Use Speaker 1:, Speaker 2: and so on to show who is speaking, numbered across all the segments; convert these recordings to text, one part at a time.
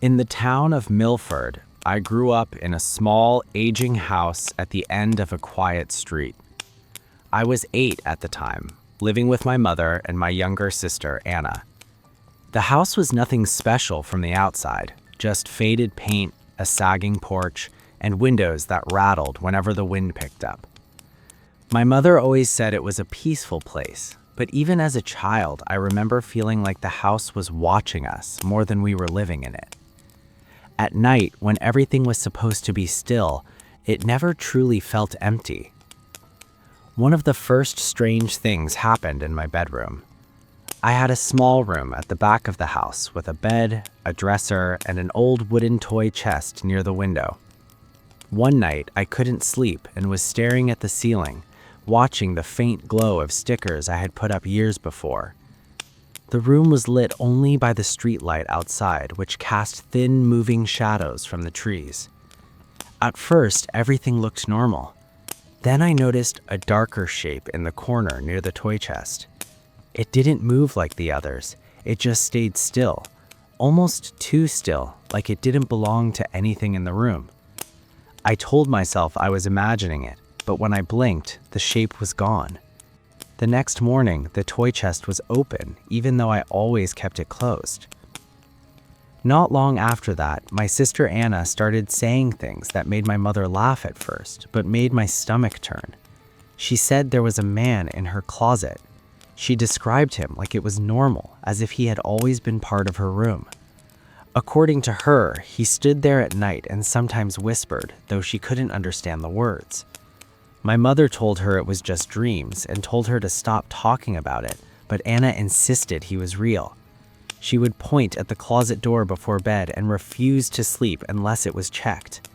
Speaker 1: In the town of Milford, I grew up in a small, aging house at the end of a quiet street. I was 8 at the time, living with my mother and my younger sister, Anna. The house was nothing special from the outside, just faded paint, a sagging porch, and windows that rattled whenever the wind picked up. My mother always said it was a peaceful place, but even as a child, I remember feeling like the house was watching us more than we were living in it. At night, when everything was supposed to be still, it never truly felt empty. One of the first strange things happened in my bedroom. I had a small room at the back of the house with a bed, a dresser, and an old wooden toy chest near the window. One night, I couldn't sleep and was staring at the ceiling, watching the faint glow of stickers I had put up years before. The room was lit only by the streetlight outside, which cast thin, moving shadows from the trees. At first, everything looked normal. Then I noticed a darker shape in the corner near the toy chest. It didn't move like the others. It just stayed still, almost too still, like it didn't belong to anything in the room. I told myself I was imagining it, but when I blinked, the shape was gone. The next morning, the toy chest was open, even though I always kept it closed. Not long after that, my sister Anna started saying things that made my mother laugh at first, but made my stomach turn. She said there was a man in her closet. She described him like it was normal, as if he had always been part of her room. According to her, he stood there at night and sometimes whispered, though she couldn't understand the words. My mother told her it was just dreams and told her to stop talking about it, but Anna insisted he was real. She would point at the closet door before bed and refuse to sleep unless it was checked.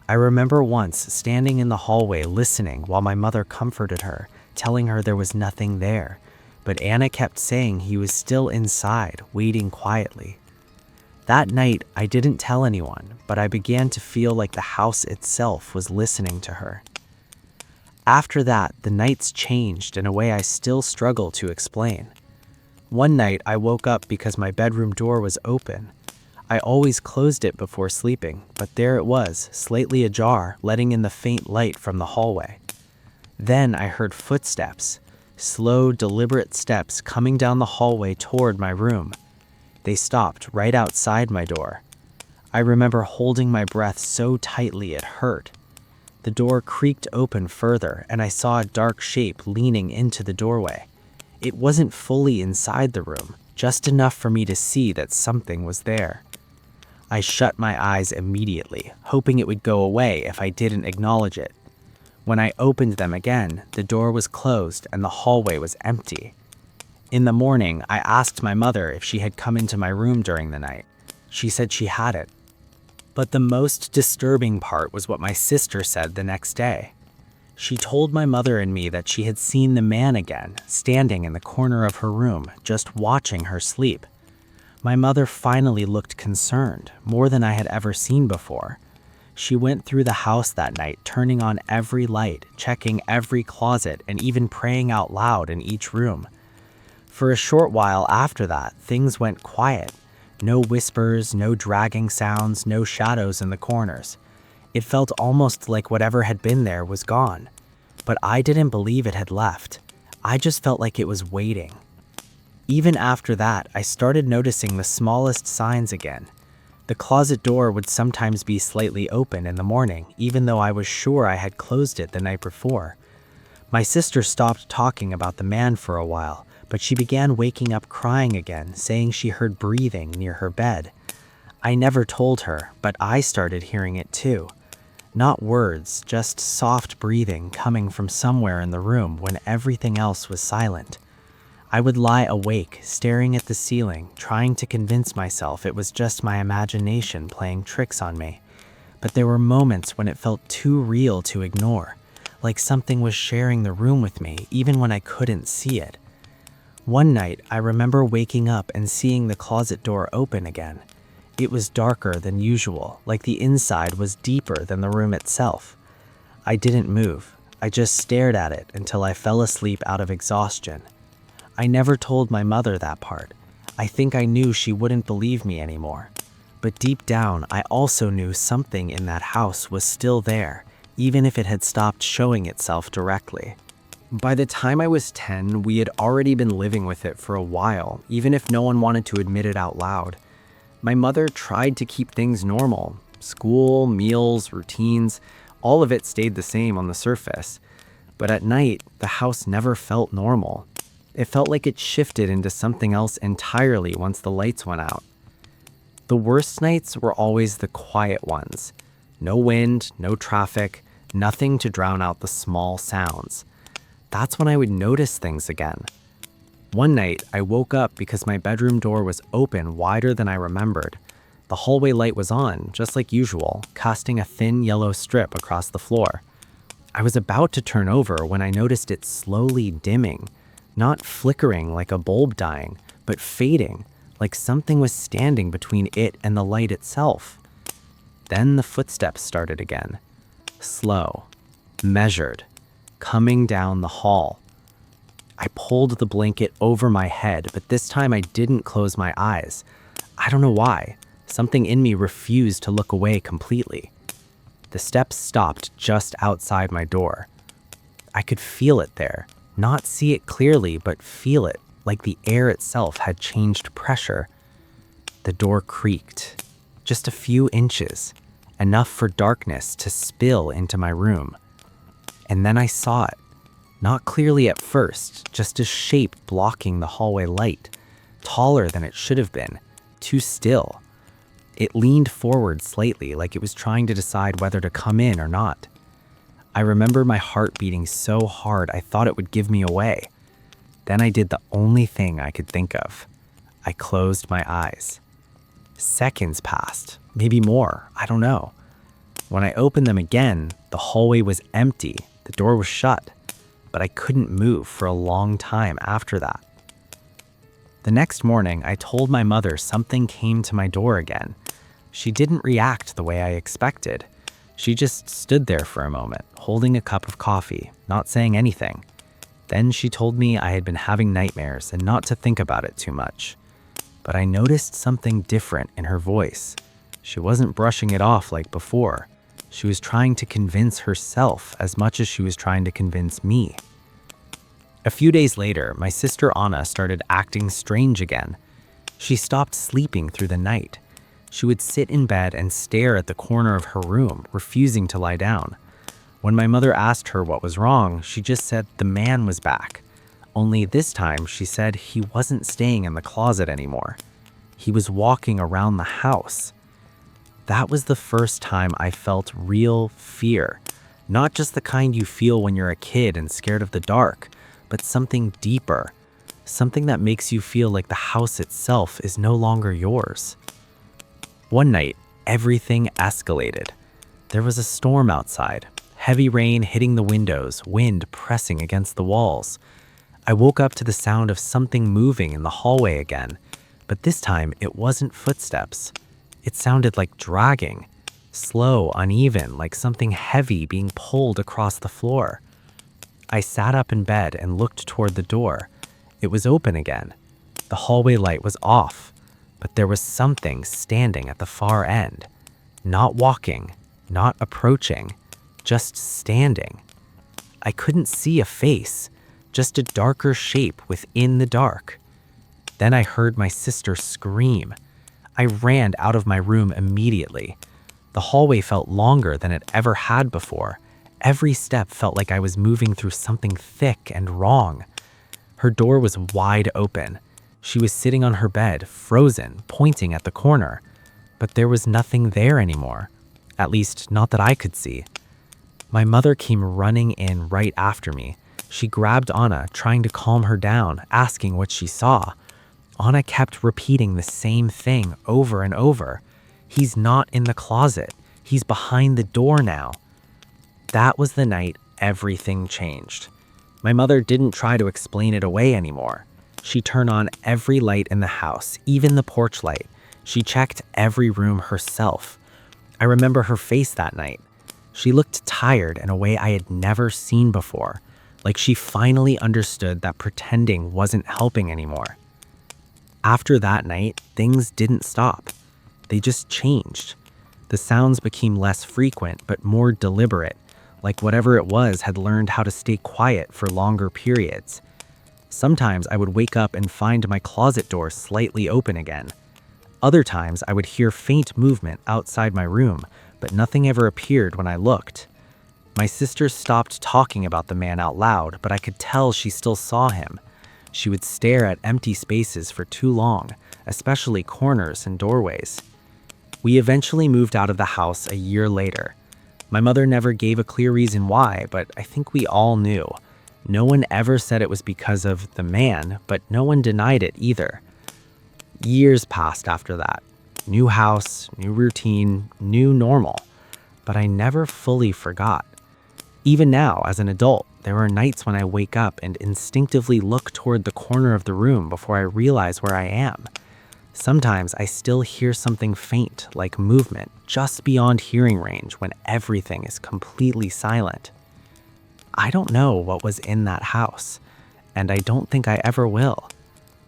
Speaker 1: I remember once standing in the hallway listening while my mother comforted her, telling her there was nothing there, but Anna kept saying he was still inside, waiting quietly. That night, I didn't tell anyone, but I began to feel like the house itself was listening to her. After that, the nights changed in a way I still struggle to explain. One night, I woke up because my bedroom door was open. I always closed it before sleeping, but there it was, slightly ajar, letting in the faint light from the hallway. Then I heard footsteps, slow, deliberate steps coming down the hallway toward my room. They stopped right outside my door. I remember holding my breath so tightly it hurt. The door creaked open further, and I saw a dark shape leaning into the doorway. It wasn't fully inside the room, just enough for me to see that something was there. I shut my eyes immediately, hoping it would go away if I didn't acknowledge it. When I opened them again, the door was closed and the hallway was empty. In the morning, I asked my mother if she had come into my room during the night. She said she hadn't. But the most disturbing part was what my sister said the next day. She told my mother and me that she had seen the man again, standing in the corner of her room, just watching her sleep. My mother finally looked concerned, more than I had ever seen before. She went through the house that night, turning on every light, checking every closet, and even praying out loud in each room. For a short while after that, things went quiet. No whispers, no dragging sounds, no shadows in the corners. It felt almost like whatever had been there was gone. But I didn't believe it had left. I just felt like it was waiting. Even after that, I started noticing the smallest signs again. The closet door would sometimes be slightly open in the morning, even though I was sure I had closed it the night before. My sister stopped talking about the man for a while, but she began waking up crying again, saying she heard breathing near her bed. I never told her, but I started hearing it too. Not words, just soft breathing coming from somewhere in the room when everything else was silent. I would lie awake, staring at the ceiling, trying to convince myself it was just my imagination playing tricks on me. But there were moments when it felt too real to ignore, like something was sharing the room with me, even when I couldn't see it. One night, I remember waking up and seeing the closet door open again. It was darker than usual, like the inside was deeper than the room itself. I didn't move. I just stared at it until I fell asleep out of exhaustion. I never told my mother that part. I think I knew she wouldn't believe me anymore. But deep down, I also knew something in that house was still there, even if it had stopped showing itself directly. By the time I was 10, we had already been living with it for a while, even if no one wanted to admit it out loud. My mother tried to keep things normal. School, meals, routines, all of it stayed the same on the surface. But at night, the house never felt normal. It felt like it shifted into something else entirely once the lights went out. The worst nights were always the quiet ones. No wind, no traffic, nothing to drown out the small sounds. That's when I would notice things again. One night, I woke up because my bedroom door was open wider than I remembered. The hallway light was on, just like usual, casting a thin yellow strip across the floor. I was about to turn over when I noticed it slowly dimming, not flickering like a bulb dying, but fading, like something was standing between it and the light itself. Then the footsteps started again, slow, measured, coming down the hall. I pulled the blanket over my head, but this time I didn't close my eyes. I don't know why. Something in me refused to look away completely. The steps stopped just outside my door. I could feel it there, not see it clearly, but feel it, like the air itself had changed pressure. The door creaked, just a few inches, enough for darkness to spill into my room. And then I saw it, not clearly at first, just a shape blocking the hallway light, taller than it should have been, too still. It leaned forward slightly, like it was trying to decide whether to come in or not. I remember my heart beating so hard I thought it would give me away. Then I did the only thing I could think of. I closed my eyes. Seconds passed, maybe more, I don't know. When I opened them again, the hallway was empty, the door was shut, but I couldn't move for a long time after that. The next morning, I told my mother something came to my door again. She didn't react the way I expected. She just stood there for a moment, holding a cup of coffee, not saying anything. Then she told me I had been having nightmares and not to think about it too much. But I noticed something different in her voice. She wasn't brushing it off like before. She was trying to convince herself as much as she was trying to convince me. A few days later, my sister Anna started acting strange again. She stopped sleeping through the night. She would sit in bed and stare at the corner of her room, refusing to lie down. When my mother asked her what was wrong, she just said the man was back. Only this time, she said he wasn't staying in the closet anymore. He was walking around the house. That was the first time I felt real fear. Not just the kind you feel when you're a kid and scared of the dark, but something deeper. Something that makes you feel like the house itself is no longer yours. One night, everything escalated. There was a storm outside, heavy rain hitting the windows, wind pressing against the walls. I woke up to the sound of something moving in the hallway again, but this time it wasn't footsteps. It sounded like dragging, slow, uneven, like something heavy being pulled across the floor. I sat up in bed and looked toward the door. It was open again. The hallway light was off, but there was something standing at the far end. Not walking, not approaching, just standing. I couldn't see a face, just a darker shape within the dark. Then I heard my sister scream. I ran out of my room immediately. The hallway felt longer than it ever had before. Every step felt like I was moving through something thick and wrong. Her door was wide open. She was sitting on her bed, frozen, pointing at the corner. But there was nothing there anymore. At least, not that I could see. My mother came running in right after me. She grabbed Anna, trying to calm her down, asking what she saw. Anna kept repeating the same thing over and over. He's not in the closet. He's behind the door now. That was the night everything changed. My mother didn't try to explain it away anymore. She turned on every light in the house, even the porch light. She checked every room herself. I remember her face that night. She looked tired in a way I had never seen before, like she finally understood that pretending wasn't helping anymore. After that night, things didn't stop. They just changed. The sounds became less frequent but more deliberate, like whatever it was had learned how to stay quiet for longer periods. Sometimes I would wake up and find my closet door slightly open again. Other times I would hear faint movement outside my room, but nothing ever appeared when I looked. My sister stopped talking about the man out loud, but I could tell she still saw him. She would stare at empty spaces for too long, especially corners and doorways. We eventually moved out of the house a year later. My mother never gave a clear reason why, but I think we all knew. No one ever said it was because of the man, but no one denied it either. Years passed after that. New house, new routine, new normal. But I never fully forgot. Even now, as an adult, there are nights when I wake up and instinctively look toward the corner of the room before I realize where I am. Sometimes I still hear something faint, like movement, just beyond hearing range when everything is completely silent. I don't know what was in that house, and I don't think I ever will.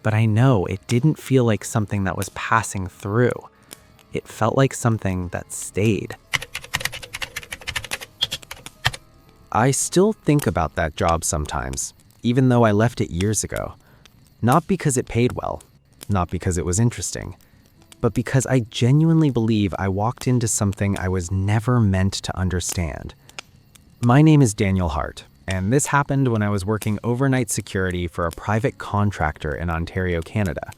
Speaker 1: But I know it didn't feel like something that was passing through. It felt like something that stayed. I still think about that job sometimes, even though I left it years ago. Not because it paid well, not because it was interesting, but because I genuinely believe I walked into something I was never meant to understand. My name is Daniel Hart, and this happened when I was working overnight security for a private contractor in Ontario, Canada.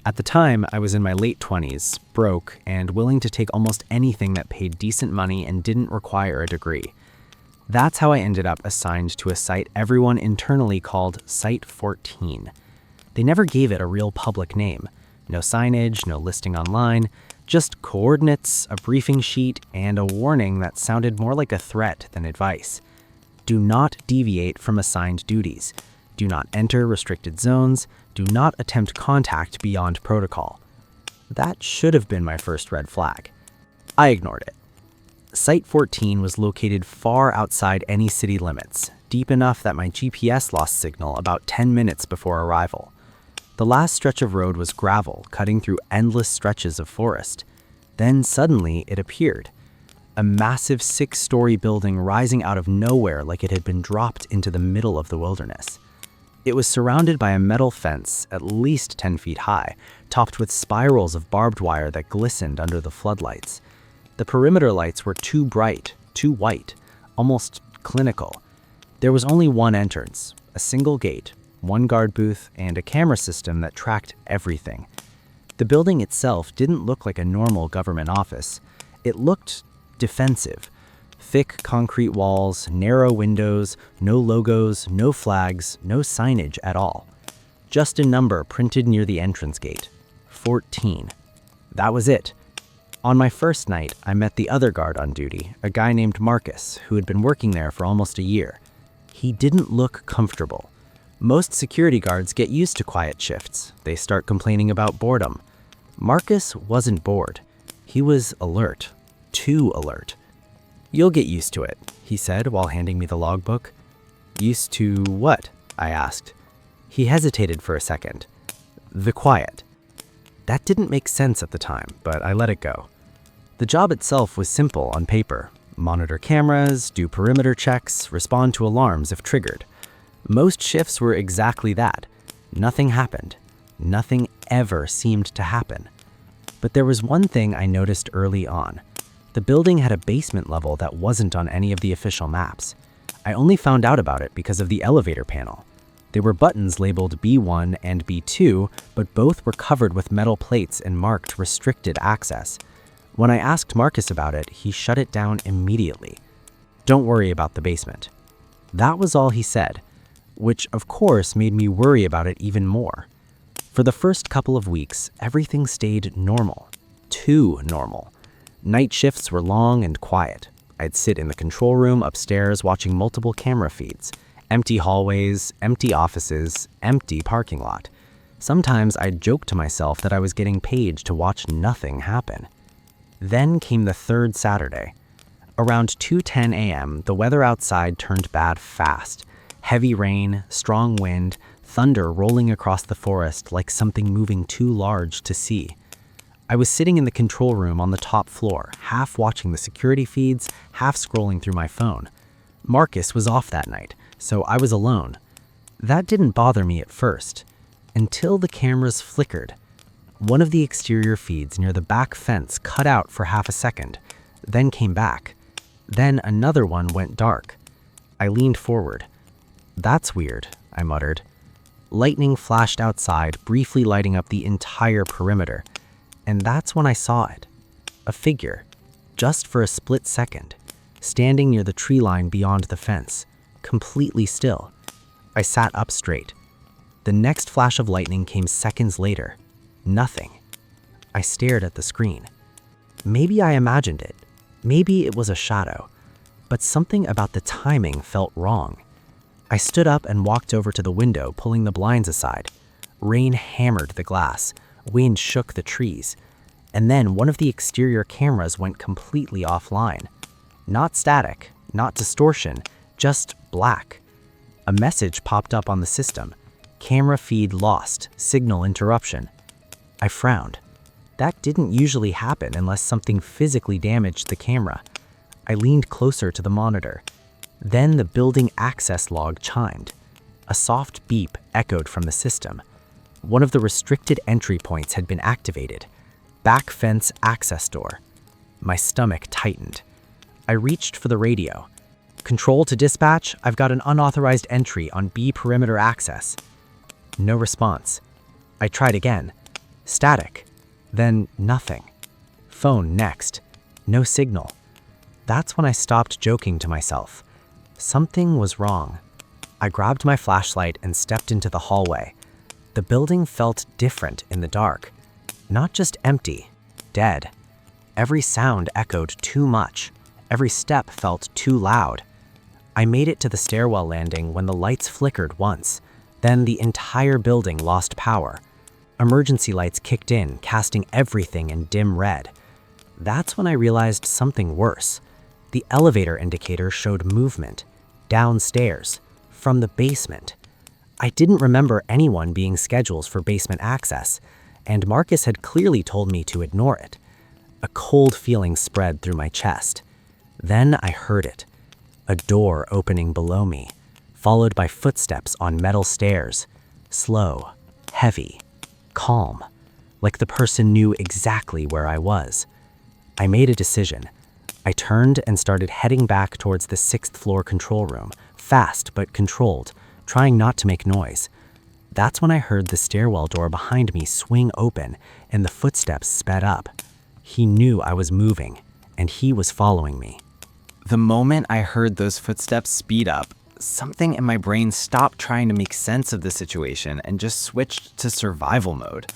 Speaker 1: At the time, I was in my late 20s, broke, and willing to take almost anything that paid decent money and didn't require a degree. That's how I ended up assigned to a site everyone internally called Site 14. They never gave it a real public name. No signage, no listing online, just coordinates, a briefing sheet, and a warning that sounded more like a threat than advice. Do not deviate from assigned duties. Do not enter restricted zones. Do not attempt contact beyond protocol. That should have been my first red flag. I ignored it. Site 14 was located far outside any city limits, deep enough that my GPS lost signal about 10 minutes before arrival. The last stretch of road was gravel, cutting through endless stretches of forest. Then suddenly it appeared. A massive 6-story building rising out of nowhere like it had been dropped into the middle of the wilderness. It was surrounded by a metal fence at least 10 feet high, topped with spirals of barbed wire that glistened under the floodlights. The perimeter lights were too bright, too white, almost clinical. There was only one entrance, a single gate, one guard booth, and a camera system that tracked everything. The building itself didn't look like a normal government office. It looked defensive. Thick concrete walls, narrow windows, no logos, no flags, no signage at all. Just a number printed near the entrance gate. 14. That was it. On my first night, I met the other guard on duty, a guy named Marcus, who had been working there for almost a year. He didn't look comfortable. Most security guards get used to quiet shifts. They start complaining about boredom. Marcus wasn't bored. He was alert. Too alert. "You'll get used to it," he said while handing me the logbook. "Used to what?" I asked. He hesitated for a second. "The quiet." That didn't make sense at the time, but I let it go. The job itself was simple on paper. Monitor cameras, do perimeter checks, respond to alarms if triggered. Most shifts were exactly that. Nothing happened. Nothing ever seemed to happen. But there was one thing I noticed early on. The building had a basement level that wasn't on any of the official maps. I only found out about it because of the elevator panel. There were buttons labeled B1 and B2, but both were covered with metal plates and marked restricted access. When I asked Marcus about it, he shut it down immediately. "Don't worry about the basement." That was all he said, which of course made me worry about it even more. For the first couple of weeks, everything stayed normal. Too normal. Night shifts were long and quiet. I'd sit in the control room upstairs watching multiple camera feeds. Empty hallways, empty offices, empty parking lot. Sometimes I'd joke to myself that I was getting paid to watch nothing happen. Then came the third Saturday. Around 2:10 a.m., the weather outside turned bad fast. Heavy rain, strong wind, thunder rolling across the forest like something moving too large to see. I was sitting in the control room on the top floor, half watching the security feeds, half scrolling through my phone. Marcus was off that night, so I was alone. That didn't bother me at first, until the cameras flickered. One of the exterior feeds near the back fence cut out for half a second, then came back. Then another one went dark. I leaned forward. "That's weird," I muttered. Lightning flashed outside, briefly lighting up the entire perimeter. And that's when I saw it. A figure, just for a split second, standing near the tree line beyond the fence, completely still. I sat up straight. The next flash of lightning came seconds later. Nothing. I stared at the screen. Maybe I imagined it. Maybe it was a shadow. But something about the timing felt wrong. I stood up and walked over to the window, pulling the blinds aside. Rain hammered the glass. Wind shook the trees. And then one of the exterior cameras went completely offline. Not static, not distortion, just black. A message popped up on the system. Camera feed lost, signal interruption. I frowned. That didn't usually happen unless something physically damaged the camera. I leaned closer to the monitor. Then the building access log chimed. A soft beep echoed from the system. One of the restricted entry points had been activated. Back fence access door. My stomach tightened. I reached for the radio. "Control to dispatch, I've got an unauthorized entry on B perimeter access." No response. I tried again. Static. Then nothing. Phone next. No signal. That's when I stopped joking to myself. Something was wrong. I grabbed my flashlight and stepped into the hallway. The building felt different in the dark. Not just empty, dead. Every sound echoed too much. Every step felt too loud. I made it to the stairwell landing when the lights flickered once. Then the entire building lost power. Emergency lights kicked in, casting everything in dim red. That's when I realized something worse. The elevator indicator showed movement. Downstairs. From the basement. I didn't remember anyone being scheduled for basement access, and Marcus had clearly told me to ignore it. A cold feeling spread through my chest. Then I heard it. A door opening below me, followed by footsteps on metal stairs. Slow, heavy, calm, like the person knew exactly where I was. I made a decision. I turned and started heading back towards the 6th floor control room, fast but controlled, trying not to make noise. That's when I heard the stairwell door behind me swing open and the footsteps sped up. He knew I was moving, and he was following me. The moment I heard those footsteps speed up, something in my brain stopped trying to make sense of the situation and just switched to survival mode.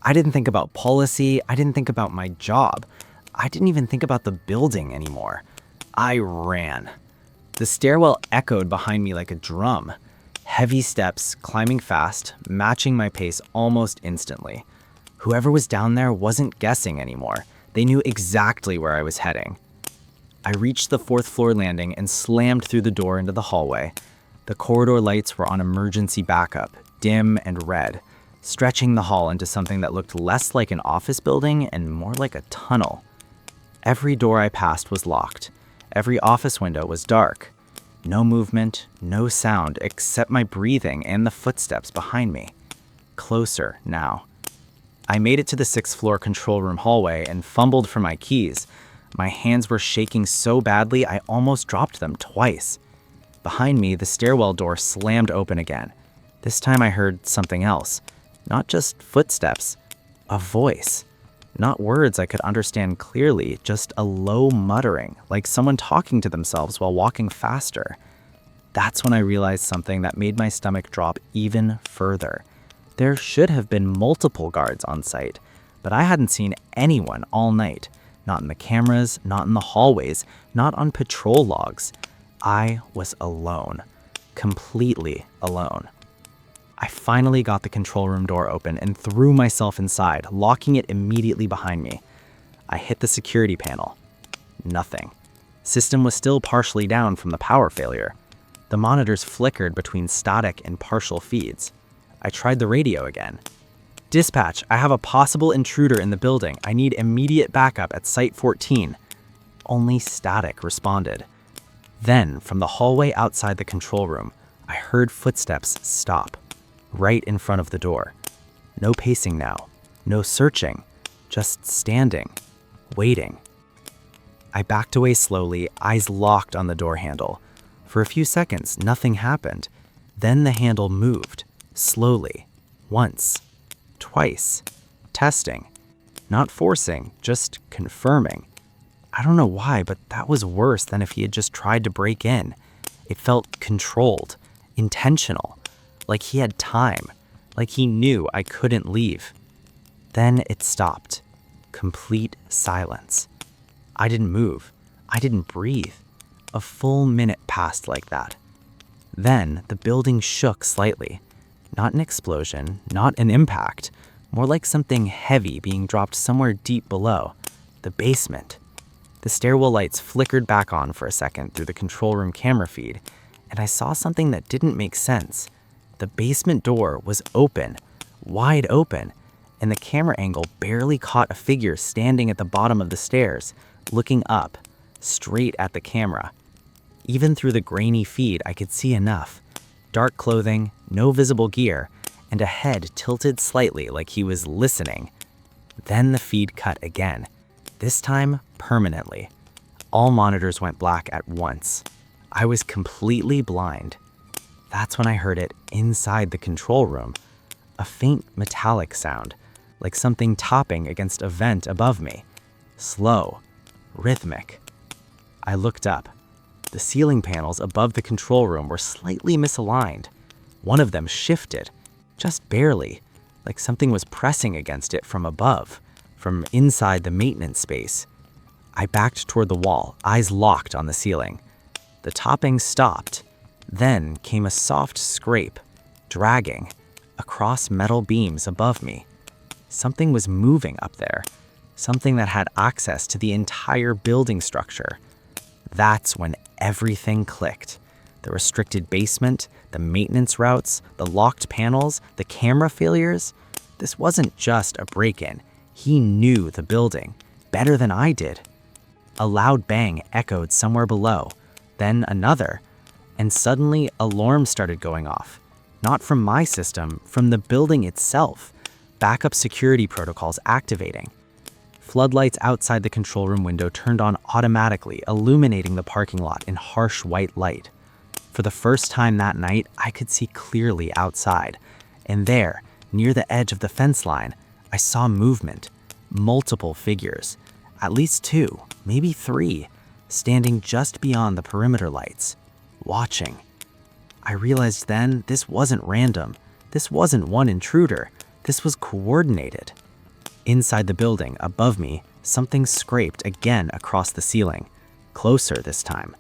Speaker 1: I didn't think about policy. I didn't think about my job. I didn't even think about the building anymore. I ran. The stairwell echoed behind me like a drum. Heavy steps, climbing fast, matching my pace almost instantly. Whoever was down there wasn't guessing anymore. They knew exactly where I was heading. I reached the 4th floor landing and slammed through the door into the hallway. The corridor lights were on emergency backup, dim and red, stretching the hall into something that looked less like an office building and more like a tunnel. Every door I passed was locked. Every office window was dark. No movement, no sound except my breathing and the footsteps behind me. Closer now. I made it to the 6th floor control room hallway and fumbled for my keys. My hands were shaking so badly I almost dropped them twice. Behind me, the stairwell door slammed open again. This time I heard something else. Not just footsteps, a voice. Not words I could understand clearly, just a low muttering, like someone talking to themselves while walking faster. That's when I realized something that made my stomach drop even further. There should have been multiple guards on site, but I hadn't seen anyone all night. Not in the cameras, not in the hallways, not on patrol logs. I was alone. Completely alone. I finally got the control room door open and threw myself inside, locking it immediately behind me. I hit the security panel. Nothing. System was still partially down from the power failure. The monitors flickered between static and partial feeds. I tried the radio again. Dispatch, I have a possible intruder in the building. I need immediate backup at Site 14. Only static responded. Then, from the hallway outside the control room, I heard footsteps stop, right in front of the door. No pacing now, no searching, just standing, waiting. I backed away slowly, eyes locked on the door handle. For a few seconds, nothing happened. Then the handle moved, slowly, once, twice, testing, not forcing, just confirming. I don't know why, but that was worse than if he had just tried to break in. It felt controlled, intentional, like he had time, like he knew I couldn't leave. Then it stopped. Complete silence. I didn't move. I didn't breathe. A full minute passed like that. Then the building shook slightly. Not an explosion, not an impact, more like something heavy being dropped somewhere deep below. The basement. The stairwell lights flickered back on for a second through the control room camera feed, and I saw something that didn't make sense. The basement door was open, wide open, and the camera angle barely caught a figure standing at the bottom of the stairs, looking up, straight at the camera. Even through the grainy feed, I could see enough. Dark clothing, no visible gear, and a head tilted slightly like he was listening. Then the feed cut again, this time permanently. All monitors went black at once. I was completely blind. That's when I heard it inside the control room, a faint metallic sound, like something topping against a vent above me. Slow, rhythmic. I looked up. The ceiling panels above the control room were slightly misaligned. One of them shifted, just barely, like something was pressing against it from above, from inside the maintenance space. I backed toward the wall, eyes locked on the ceiling. The topping stopped. Then came a soft scrape, dragging, across metal beams above me. Something was moving up there, something that had access to the entire building structure. That's when everything clicked. The restricted basement, the maintenance routes, the locked panels, the camera failures. This wasn't just a break-in. He knew the building better than I did. A loud bang echoed somewhere below, then another, and suddenly alarms started going off. Not from my system, from the building itself. Backup security protocols activating. Floodlights outside the control room window turned on automatically, illuminating the parking lot in harsh white light. For the first time that night, I could see clearly outside. And there, near the edge of the fence line, I saw movement. Multiple figures. At least 2, maybe 3, standing just beyond the perimeter lights, watching. I realized then this wasn't random. This wasn't one intruder. This was coordinated. Inside the building, above me, something scraped again across the ceiling. Closer this time.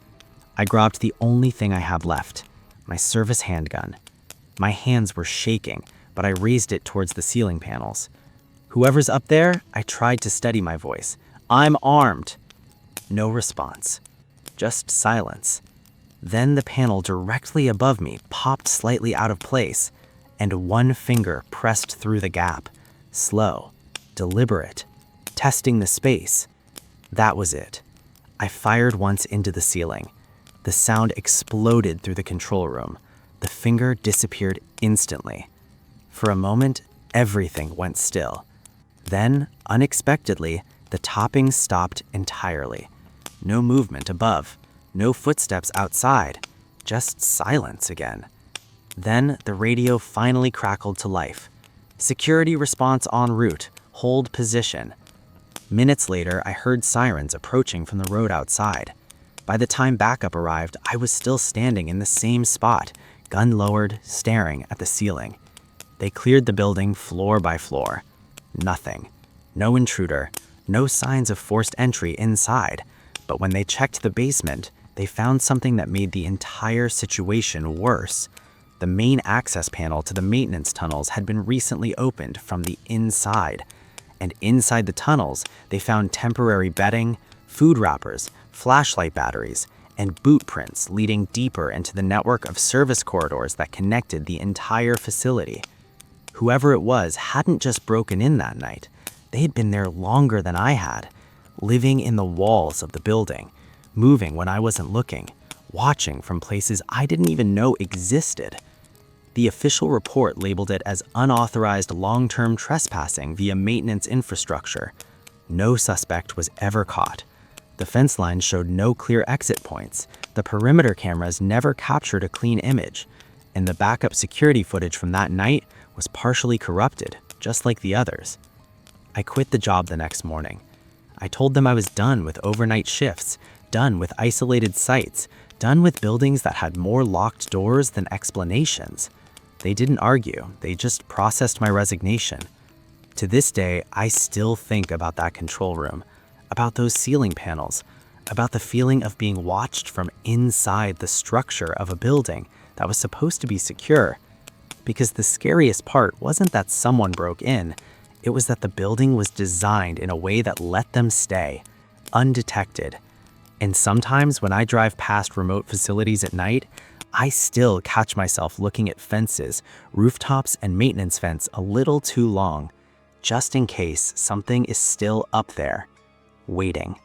Speaker 1: I grabbed the only thing I have left, my service handgun. My hands were shaking, but I raised it towards the ceiling panels. Whoever's up there, I tried to steady my voice. I'm armed. No response. Just silence. Then the panel directly above me popped slightly out of place, and one finger pressed through the gap. Slow, deliberate, testing the space. That was it. I fired once into the ceiling. The sound exploded through the control room. The finger disappeared instantly. For a moment, everything went still. Then, unexpectedly, the topping stopped entirely. No movement above, no footsteps outside, just silence again. Then the radio finally crackled to life. Security response en route, hold position. Minutes later, I heard sirens approaching from the road outside. By the time backup arrived, I was still standing in the same spot, gun lowered, staring at the ceiling. They cleared the building floor by floor. Nothing. No intruder. No signs of forced entry inside. But when they checked the basement, they found something that made the entire situation worse. The main access panel to the maintenance tunnels had been recently opened from the inside. And inside the tunnels, they found temporary bedding, food wrappers, flashlight batteries, and boot prints leading deeper into the network of service corridors that connected the entire facility. Whoever it was hadn't just broken in that night. They had been there longer than I had, living in the walls of the building, moving when I wasn't looking, watching from places I didn't even know existed. The official report labeled it as unauthorized long-term trespassing via maintenance infrastructure. No suspect was ever caught. The fence line showed no clear exit points. The perimeter cameras never captured a clean image. And the backup security footage from that night was partially corrupted, just like the others. I quit the job the next morning. I told them I was done with overnight shifts, done with isolated sites, done with buildings that had more locked doors than explanations. They didn't argue, they just processed my resignation. To this day, I still think about that control room, about those ceiling panels, about the feeling of being watched from inside the structure of a building that was supposed to be secure. Because the scariest part wasn't that someone broke in, it was that the building was designed in a way that let them stay, undetected. And sometimes when I drive past remote facilities at night, I still catch myself looking at fences, rooftops, and maintenance fence a little too long, just in case something is still up there, waiting.